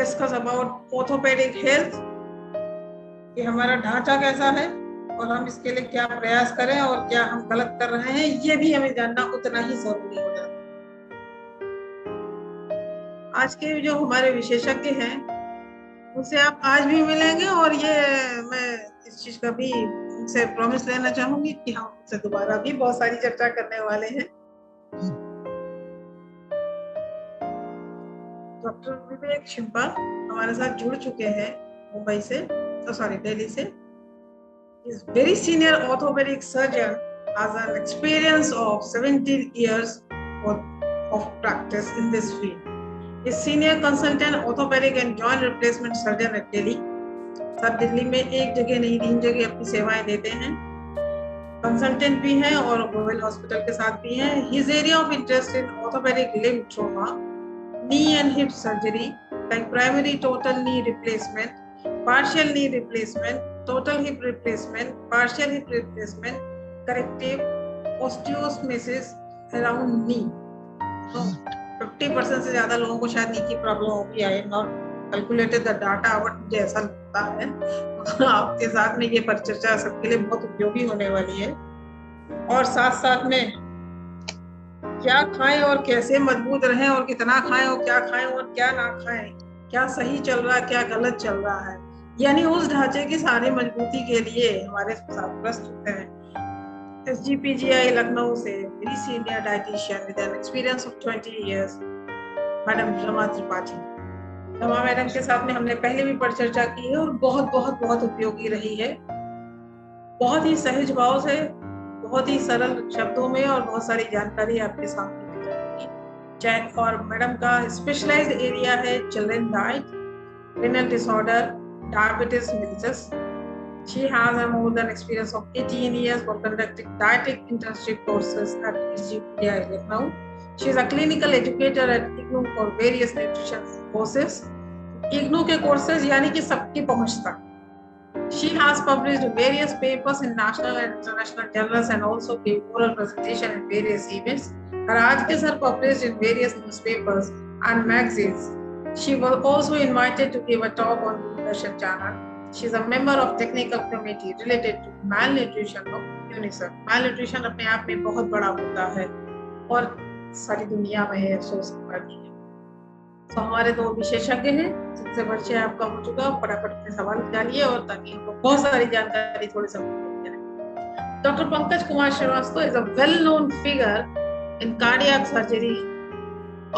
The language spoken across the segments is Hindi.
डिस्कस अबाउट ऑर्थोपेडिक हेल्थ, कि हमारा ढांचा कैसा है और हम इसके लिए क्या प्रयास करें और क्या हम गलत कर रहे हैं, ये भी हमें जानना उतना ही जरूरी हो जाता है। आज के जो हमारे विशेषज्ञ हैं उनसे आप आज भी मिलेंगे और ये मैं इस चीज का भी उनसे प्रॉमिस लेना चाहूंगी कि हम उनसे दोबारा भी बहुत सारी चर्चा करने वाले हैं। डॉक्टर विवेक शिम्पा हमारे साथ जुड़ चुके हैं मुंबई से, दिल्ली से। He's very senior orthopedic surgeon, has an experience of 17 years of practice in this field. He's senior consultant orthopedic and joint replacement surgeon at Delhi. सब दिल्ली में एक जगह नहीं 3 जगह अपनी सेवाएं देते हैं। कंसल्टेंट भी हैं और गोविल हॉस्पिटल के साथ भी हैं। His area of interest in orthopedic limb trauma, knee and hip surgery, like primary total knee replacement, partial knee replacement, total hip replacement, partial hip replacement, corrective osteosmosis around knee. So 50% से ज्यादा लोगों को शायद नी की प्रॉब्लम होगी। I am not calculated the data, but मुझे ऐसा लगता है आपके साथ में ये परिचर्चा सबके लिए बहुत उपयोगी होने वाली है। और साथ साथ में क्या खाएं और कैसे मजबूत रहें और कितना खाएं और क्या ना खाएं, क्या सही चल रहा है क्या गलत चल रहा है, यानी उस ढांचे की सारी मजबूती के लिए हमारे साथ प्रस्तुत हैं SGPGI लखनऊ से very senior dietitian with an experience of 20 years, madam Rama Tripathi. Rama madam के साथ में हमने पहले भी परिचर्चा की है और बहुत उपयोगी रही है। बहुत ही सहज भाव से, बहुत ही सरल शब्दों में और बहुत सारी जानकारी आपके सामने जाएगी। और मैडम का स्पेशलाइज्ड एरिया है children diet, renal disorder, diabetes mellitus. She has a more than experience of 18 years for conducting dietetic internship courses at SGPGI Lucknow. She is a clinical educator at IGNOU for various nutrition courses. IGNOU के courses यानी कि सबकी पहुंच तक। She has published various papers in national and international journals and also gave oral presentation in various events. Her articles are published in various newspapers and magazines. She was also invited to give a talk on Doordarshan channel. She is a member of technical committee related to malnutrition of UNICEF. Malnutrition अपने आप में बहुत बड़ा मुद्दा है और सारी दुनिया में है, अफसोस की बात है। तो हमारे दो विशेषज्ञ हैं जिनसे परिचय आपका हो चुका। फटाफट अपने सवाल डालिए और ताकि हमको बहुत सारी जानकारी थोड़ी सी मिल जाए। Doctor Pankaj Kumar Shrivastava is a well known figure in cardiac surgery,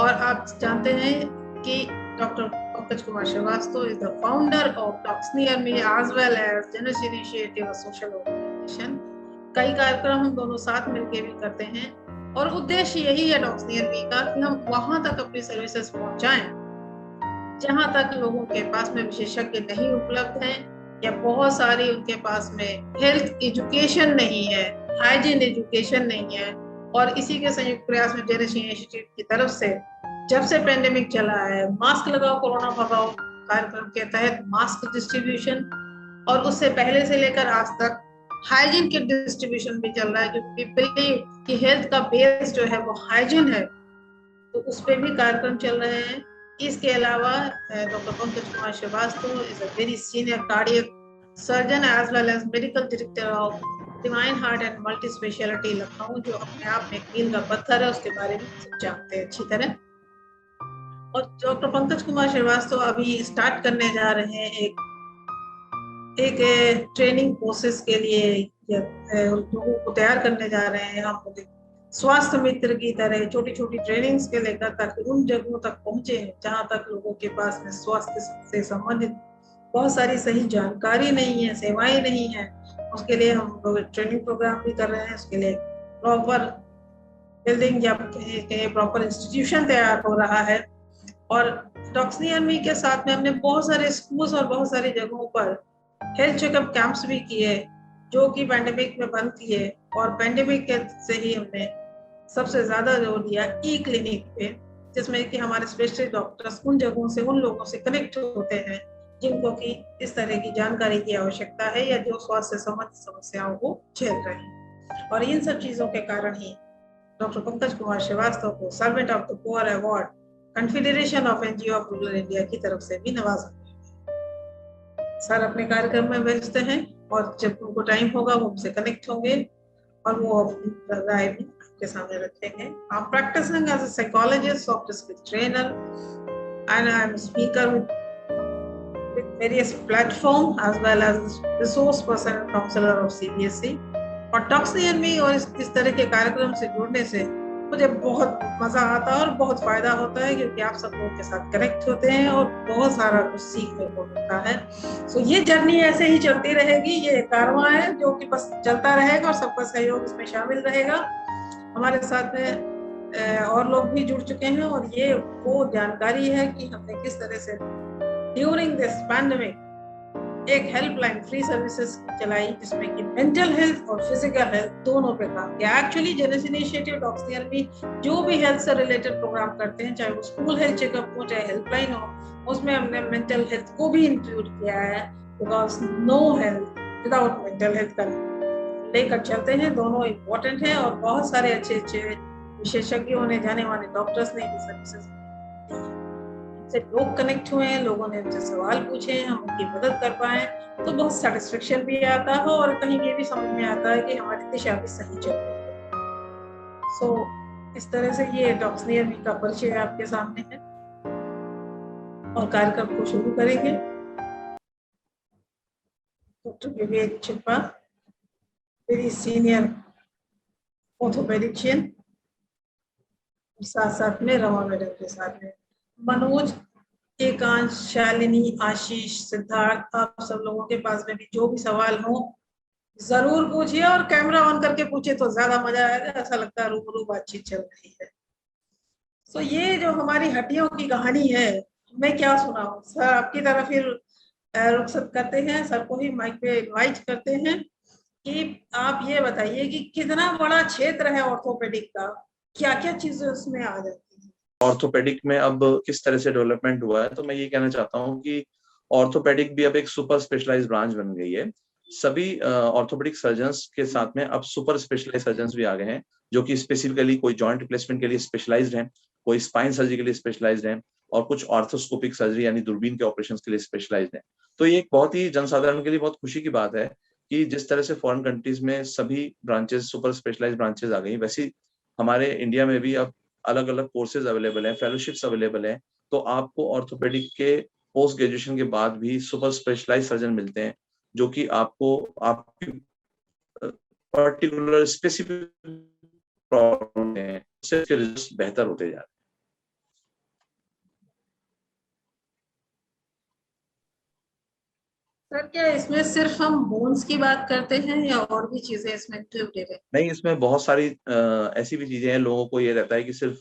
और आप जानते हैं कि doctor Pankaj Kumar Shrivastava is the founder of Doxnear Me as well as Janesh Initiative, a social organization. कई कार्यक्रम हम दोनों साथ मिलकर भी करते हैं और उद्देश्य यही है Doxnear Me का कि हम वहां तक अपनी सर्विसेज पहुंचाएं जहां तक लोगों के पास में विशेषज्ञ नहीं उपलब्ध हैं या बहुत सारी उनके पास में हेल्थ एजुकेशन नहीं है, हाइजीन एजुकेशन नहीं है। और इसी के संयुक्त प्रयास में जेनेश इनिशिएटिव की तरफ से जब से पेंडेमिक चला है, मास्क लगाओ कोरोना भगाओ कार्यक्रम के तहत मास्क डिस्ट्रीब्यूशन और उससे पहले से लेकर आज तक हाइजीन किट डिस्ट्रीब्यूशन भी चल रहा है, क्योंकि बिलीव कि हेल्थ का बेस जो है वो हाइजीन है, तो उस पे भी कार्यक्रम चल रहे हैं। इसके अलावा doctor Pankaj Kumar Shrivastava is a very senior cardiac surgeon as well as medical director of Divine Heart and multi speciality Lucknow, जो अपने आप में मील का पत्थर है, उसके बारे में सब जानते हैं अच्छी तरह। और डॉक्टर पंकज कुमार श्रीवास्तव अभी स्टार्ट करने जा रहे हैं एक ट्रेनिंग कोर्सेज के लिए, लोगों को तैयार करने जा रहे हैं हम स्वास्थ्य मित्र की तरह छोटी छोटी ट्रेनिंग्स के लेकर, ताकि उन जगहों तक पहुंचे जहां तक लोगों के पास में स्वास्थ्य से संबंधित बहुत सारी सही जानकारी नहीं है, सेवाएं नहीं है। उसके लिए हम लोग ट्रेनिंग प्रोग्राम भी कर रहे हैं। उसके लिए प्रॉपर बिल्डिंग या प्रॉपर इंस्टीट्यूशन तैयार हो रहा है। और डॉक्सनियर मी के साथ में हमने बहुत सारे स्कूल्स और बहुत सारी जगहों पर हेल्थ चेकअप कैंप्स भी किए, जो कि पैंडेमिक में बंद किए। और पैंडेमिक के से ही हमने सबसे ज्यादा जोर दिया ई क्लिनिक पे, जिसमें कि हमारे स्पेशलिस्ट डॉक्टर्स उन जगहों से उन लोगों से कनेक्ट होते हैं जिनको कि इस तरह की जानकारी की आवश्यकता है या जो स्वास्थ्य से संबंधित समस्याओं को झेल रहे हैं। और इन सब चीजों के कारण ही डॉक्टर पंकज कुमार श्रीवास्तव को servant of the poor award confederation of NGO of rural India की तरफ से भी नवाजा गया। सर अपने कार्यक्रम में व्यस्त हैं और जब उनको टाइम होगा वो हमसे कनेक्ट होंगे और वो अपनी राय भी आपके सामने रखेंगे। I'm practicing as a psychologist, soft skill trainer, and I'm a speaker with various platforms as well as resource person and counselor of CBSE। और टॉक्सियन और इस तरह के कार्यक्रम से जुड़ने से मुझे बहुत मजा आता है और बहुत फायदा होता है, क्योंकि आप सब लोगों के साथ कनेक्ट होते हैं और बहुत सारा कुछ सीखने को मिलता है। सो ये जर्नी ऐसे ही चलती रहेगी, ये कारवां है जो कि बस चलता रहेगा और सबका सहयोग इसमें शामिल रहेगा। हमारे साथ में और लोग भी जुड़ चुके हैं और ये वो जानकारी है कि हमने किस तरह से ड्यूरिंग दिस पैंडेमिक एक हेल्पलाइन फ्री सर्विसेज चलाई, जिसमें कि मेंटल हेल्थ और फिजिकल हेल्थ दोनों पे काम किया। एक्चुअली जेनेस इनिशिएटिव टॉक्सियन में जो भी हेल्थ से रिलेटेड प्रोग्राम करते हैं, चाहे वो स्कूल हेल्थ चेकअप हो चाहे हेल्पलाइन हो, उसमें हमने मेंटल हेल्थ को भी इंक्लूड किया है, because no health without mental health का लेकर चलते हैं। दोनों इम्पोर्टेंट है और बहुत सारे अच्छे अच्छे विशेषज्ञों ने, जाने माने डॉक्टर्स ने सर्विसेज से लोग कनेक्ट हुए हैं, लोगों ने उनसे सवाल पूछे हैं, हम उनकी मदद कर पाए, तो बहुत सेटिस्फेक्शन भी आता है और कहीं ये भी समझ में आता है कि हमारी दिशा भी सही चल रही है। सो इस तरह से ये टॉक्सियन का परिचय आपके सामने है और कार्यक्रम को शुरू करेंगे। डॉक्टर विवेक चिप्पा, वेरी सीनियर ऑर्थोपेडिशियन, साथ साथ में रमा मैडम के साथ में मनोज, एकांश, शालिनी, आशीष, सिद्धार्थ, आप सब लोगों के पास में भी जो भी सवाल हो जरूर पूछिए और कैमरा ऑन करके पूछे तो ज्यादा मजा आएगा, ऐसा लगता है रूबरू बातचीत चल रही है। तो ये जो हमारी हड्डियों की कहानी है, मैं क्या सुनाऊं सर, आपकी तरफ फिर रुखसत करते हैं, सर को ही माइक पे इनवाइट करते हैं कि आप ये बताइए कि कितना बड़ा क्षेत्र है ऑर्थोपेडिक का, क्या क्या चीजें उसमें आ जाती है। ऑर्थोपेडिक में अब किस तरह से डेवलपमेंट हुआ है, तो मैं ये कहना चाहता हूँ कि ऑर्थोपेडिक भी अब एक सुपर स्पेशलाइज्ड ब्रांच बन गई है। सभी ऑर्थोपेडिक सर्जन्स के साथ में अब सुपर स्पेशलाइज्ड सर्जन्स भी आ गए हैं, जो कि स्पेसिफिकली कोई जॉइंट रिप्लेसमेंट के लिए स्पेशलाइज्ड हैं, कोई स्पाइन सर्जरी के लिए स्पेशलाइज्ड हैं और कुछ ऑर्थोस्कोपिक सर्जरी यानी दूरबीन के ऑपरेशन के लिए स्पेशलाइज्ड हैं। तो ये एक बहुत ही जनसाधारण के लिए बहुत खुशी की बात है कि जिस तरह से फॉरेन कंट्रीज में सभी ब्रांचेस सुपर स्पेशलाइज्ड ब्रांचेस आ गई, वैसी हमारे इंडिया में भी अब अलग अलग कोर्सेज अवेलेबल हैं, फेलोशिप्स अवेलेबल हैं। तो आपको ऑर्थोपेडिक के पोस्ट ग्रेजुएशन के बाद भी सुपर स्पेशलाइज्ड सर्जन मिलते हैं, जो कि आपको आपकी पर्टिकुलर स्पेसिफिक प्रॉब्लम है उससे रिजल्ट्स बेहतर होते जा रहे हैं। सर क्या इसमें सिर्फ हम बोन्स की बात करते हैं या और भी चीजें इसमें इंक्लूडेड है? नहीं, इसमें बहुत सारी ऐसी भी चीजें हैं। लोगों को ये रहता है कि सिर्फ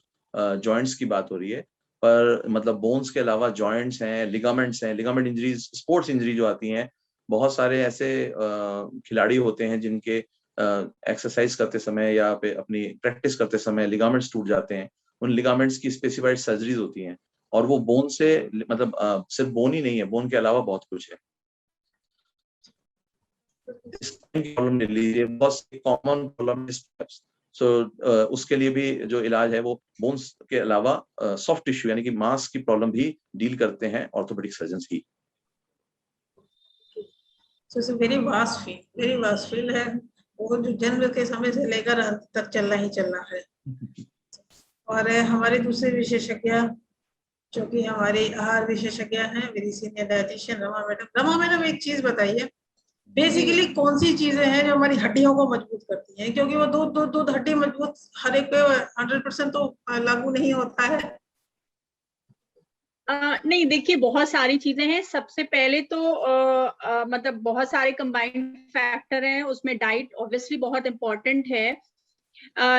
जॉइंट्स की बात हो रही है, पर मतलब बोन्स के अलावा जॉइंट्स हैं, लिगामेंट्स हैं, लिगामेंट इंजरीज, स्पोर्ट्स इंजरी जो आती हैं। बहुत सारे ऐसे खिलाड़ी होते हैं जिनके एक्सरसाइज करते समय या अपनी प्रैक्टिस करते समय लिगामेंट्स टूट जाते हैं। उन लिगामेंट्स की स्पेसिफाइड सर्जरीज होती हैं और वो बोन से मतलब सिर्फ बोन ही नहीं है, बोन के अलावा बहुत कुछ है। प्रॉब्लम ले लीजिए, बहुत कॉमन प्रॉब्लम सो उसके लिए भी जो इलाज है वो बोन्स के अलावा सॉफ्ट टिश्यू यानी कि मांस की प्रॉब्लम भी डील करते हैं ऑर्थोपेडिक सर्जन्स ही। So वेरी वास्ट फील्ड है, वो जो जन्म के समय से लेकर अंत तक चलना ही चलना है। और हमारे दूसरे विशेषज्ञ जो कि हमारी आहार विशेषज्ञ हैं, very senior dietitian Rama madam. Rama madam एक चीज बताइए, बेसिकली कौन सी चीजें हैं जो हमारी हड्डियों को मजबूत करती हैं, क्योंकि वो दूध हड्डी मजबूत हर एक पे 100% तो लागू नहीं होता है। नहीं, देखिए बहुत सारी चीजें हैं। सबसे पहले तो मतलब बहुत सारे कंबाइंड फैक्टर हैं उसमें। डाइट ऑब्वियसली बहुत इम्पोर्टेंट है,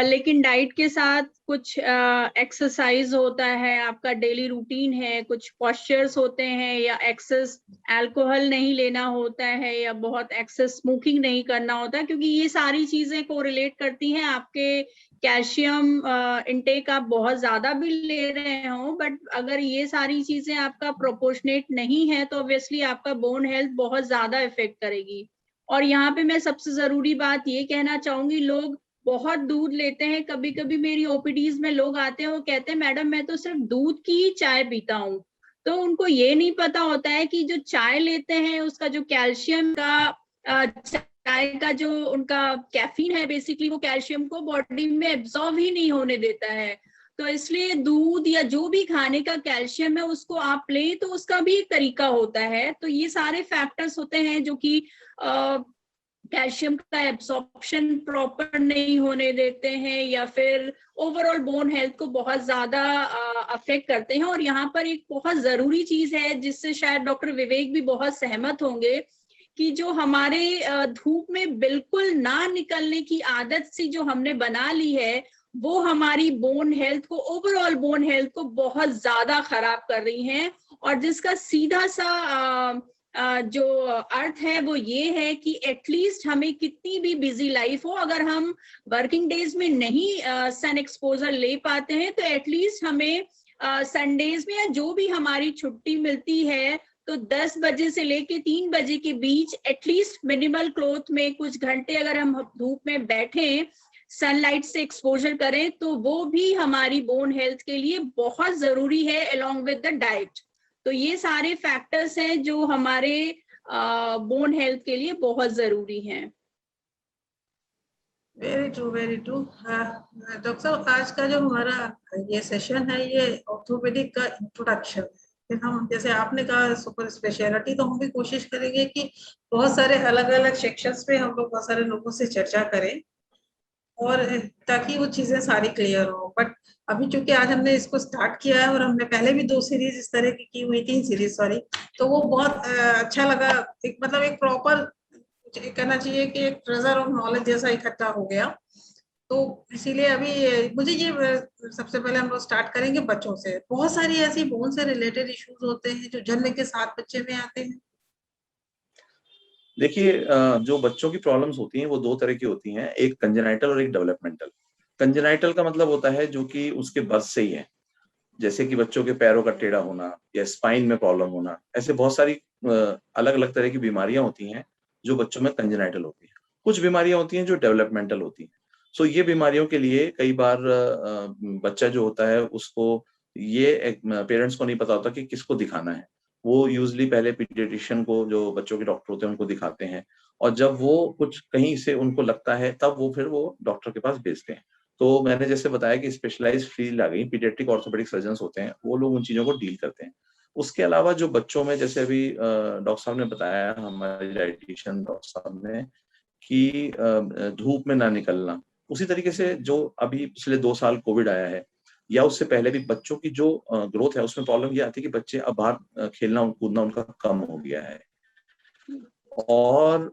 लेकिन डाइट के साथ कुछ एक्सरसाइज होता है, आपका डेली रूटीन है, कुछ पॉस्चर्स होते हैं, या एक्सेस अल्कोहल नहीं लेना होता है, या बहुत एक्सेस स्मोकिंग नहीं करना होता है, क्योंकि ये सारी चीजें कोरिलेट करती हैं। आपके कैल्शियम इनटेक आप बहुत ज्यादा भी ले रहे हो, बट अगर ये सारी चीजें आपका प्रोपोर्शनेट नहीं है तो ऑब्वियसली आपका बोन हेल्थ बहुत ज्यादा इफेक्ट करेगी। और यहाँ पे मैं सबसे जरूरी बात ये कहना चाहूंगी, लोग बहुत दूध लेते हैं। कभी कभी मेरी ओपीडीज में लोग आते हैं, वो कहते हैं मैडम मैं तो सिर्फ दूध की ही चाय पीता हूँ। तो उनको ये नहीं पता होता है कि जो चाय लेते हैं उसका जो कैल्शियम का चाय का जो उनका कैफीन है, बेसिकली वो कैल्शियम को बॉडी में एब्जॉर्ब ही नहीं होने देता है। तो इसलिए दूध या जो भी खाने का कैल्शियम है उसको आप लें तो उसका भी एक तरीका होता है। तो ये सारे फैक्टर्स होते हैं जो कि कैल्शियम का एब्सॉर्प्शन प्रॉपर नहीं होने देते हैं या फिर ओवरऑल बोन हेल्थ को बहुत ज्यादा अफेक्ट करते हैं। और यहाँ पर एक बहुत जरूरी चीज है जिससे शायद डॉक्टर विवेक भी बहुत सहमत होंगे कि जो हमारे धूप में बिल्कुल ना निकलने की आदत सी जो हमने बना ली है वो हमारी बोन हेल्थ को, ओवरऑल बोन हेल्थ को बहुत ज्यादा खराब कर रही है। और जिसका सीधा सा जो अर्थ है वो ये है कि एटलीस्ट हमें कितनी भी बिजी लाइफ हो, अगर हम वर्किंग डेज में नहीं सन एक्सपोजर ले पाते हैं तो एटलीस्ट हमें संडेज में या जो भी हमारी छुट्टी मिलती है तो 10 बजे से लेके 3 बजे के बीच एटलीस्ट मिनिमल क्लॉथ में कुछ घंटे अगर हम धूप में बैठे, सनलाइट से एक्सपोजर करें तो वो भी हमारी बोन हेल्थ के लिए बहुत जरूरी है अलोंग विद द डाइट। तो ये सारे फैक्टर्स हैं जो हमारे बोन हेल्थ के लिए बहुत जरूरी हैं। Very true, very true. Doctor साहब, आज का जो हमारा ये सेशन है ये ऑर्थोपेडिक का इंट्रोडक्शन है। फिर हम, जैसे आपने कहा सुपर स्पेशलिटी, तो हम भी कोशिश करेंगे कि बहुत सारे अलग अलग सेक्शंस पे हम लोग बहुत सारे लोगों से चर्चा करें और ताकि वो चीजें सारी क्लियर हो। बट अभी चूंकि आज हमने इसको स्टार्ट किया है और हमने पहले भी 2 सीरीज इस तरह की हुई थी, सीरीज सॉरी, तो वो बहुत अच्छा लगा। एक मतलब एक प्रॉपर कहना चाहिए कि एक ट्रेजर ऑफ नॉलेज जैसा इकट्ठा हो गया। तो इसीलिए अभी मुझे ये सबसे पहले हम लोग स्टार्ट करेंगे बच्चों से। बहुत सारी ऐसी बोन से रिलेटेड इश्यूज होते हैं जो जन्म के साथ बच्चे में आते हैं। देखिए, जो बच्चों की प्रॉब्लम्स होती हैं वो 2 तरह की होती हैं, एक कंजेनाइटल और एक डेवलपमेंटल। कंजेनाइटल का मतलब होता है जो कि उसके बर्थ से ही है, जैसे कि बच्चों के पैरों का टेढ़ा होना या स्पाइन में प्रॉब्लम होना। ऐसे बहुत सारी अलग अलग तरह की बीमारियां होती हैं जो बच्चों में कंजेनाइटल होती हैं। कुछ बीमारियां होती हैं जो डेवलपमेंटल होती हैं। सो ये बीमारियों के लिए कई बार बच्चा जो होता है उसको ये पेरेंट्स को नहीं पता होता कि किसको दिखाना है। वो यूजली पहले पीडियाट्रिशियन को, जो बच्चों के डॉक्टर होते हैं, उनको दिखाते हैं और जब वो कुछ कहीं से उनको लगता है तब वो फिर वो डॉक्टर के पास भेजते हैं। तो मैंने जैसे बताया कि स्पेशलाइज्ड फील्ड आ गई, पीडियाट्रिक ऑर्थोपेडिक सर्जन्स होते हैं, वो लोग उन चीजों को डील करते हैं। उसके अलावा जो बच्चों में, जैसे अभी डॉक्टर साहब ने बताया, हमारे डाइटिशियन डॉक्टर साहब ने, कि धूप में ना निकलना, उसी तरीके से जो अभी पिछले 2 साल कोविड आया है या उससे पहले भी बच्चों की जो ग्रोथ है उसमें प्रॉब्लम ये आती है कि बच्चे अब बाहर खेलना कूदना उनका कम हो गया है और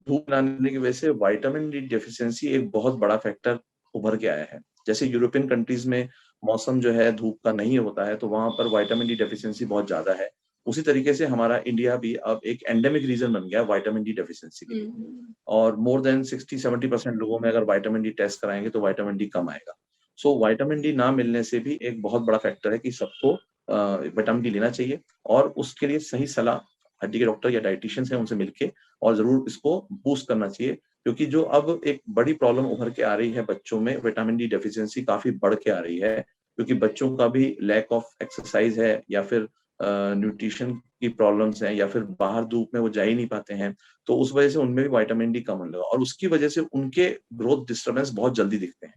धूप ना निकलने की वजह से विटामिन डी डेफिशिएंसी एक बहुत बड़ा फैक्टर उभर के आया है। जैसे यूरोपियन कंट्रीज में मौसम जो है धूप का नहीं होता है तो वहां पर विटामिन डी डेफिशिएंसी बहुत ज्यादा है। उसी तरीके से हमारा इंडिया भी अब एक एंडेमिक रीजन बन गया विटामिन डी डेफिशिएंसी के लिए, और मोर देन 60-70% लोगों में अगर विटामिन डी टेस्ट कराएंगे तो विटामिन डी कम आएगा। सो विटामिन डी ना मिलने से भी एक बहुत बड़ा फैक्टर है कि सबको विटामिन डी लेना चाहिए और उसके लिए सही सलाह हड्डी के डॉक्टर या डाइटिशियन है उनसे मिलके और जरूर इसको बूस्ट करना चाहिए, क्योंकि जो अब एक बड़ी प्रॉब्लम उभर के आ रही है बच्चों में, विटामिन डी डेफिशिएंसी काफी बढ़ के आ रही है, क्योंकि बच्चों का भी लैक ऑफ एक्सरसाइज है या फिर न्यूट्रिशन की प्रॉब्लम्स हैं या फिर बाहर धूप में वो जा ही नहीं पाते हैं, तो उस वजह से उनमें भी विटामिन डी कम होने लगा और उसकी वजह से उनके ग्रोथ डिस्टर्बेंस बहुत जल्दी दिखते हैं।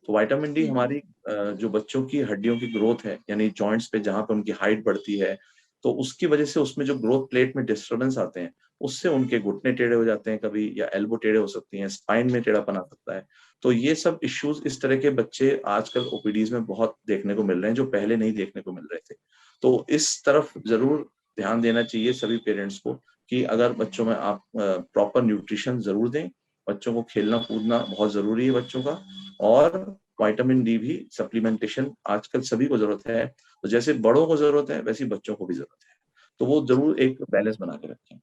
तो विटामिन डी हमारी जो बच्चों की हड्डियों की ग्रोथ है, यानी जॉइंट्स पे जहाँ पे उनकी हाइट बढ़ती है, तो उसकी वजह से उसमें जो ग्रोथ प्लेट में डिस्टर्बेंस आते हैं उससे उनके घुटने टेढ़े हो जाते हैं कभी, या एल्बो टेढ़े हो सकती हैं, स्पाइन में टेढ़ापन आ सकता है। तो ये सब इश्यूज, इस तरह के बच्चे आजकल ओपीडीज में बहुत देखने को मिल रहे हैं जो पहले नहीं देखने को मिल रहे थे। तो इस तरफ जरूर ध्यान देना चाहिए सभी पेरेंट्स को कि अगर बच्चों में आप प्रॉपर न्यूट्रिशन जरूर दें, बच्चों को खेलना कूदना बहुत जरूरी है बच्चों का, और विटामिन डी भी सप्लीमेंटेशन आजकल सभी को जरूरत है। तो जैसे बड़ों को जरूरत है वैसे बच्चों को भी जरूरत है, तो वो जरूर एक बैलेंस बना के रखें।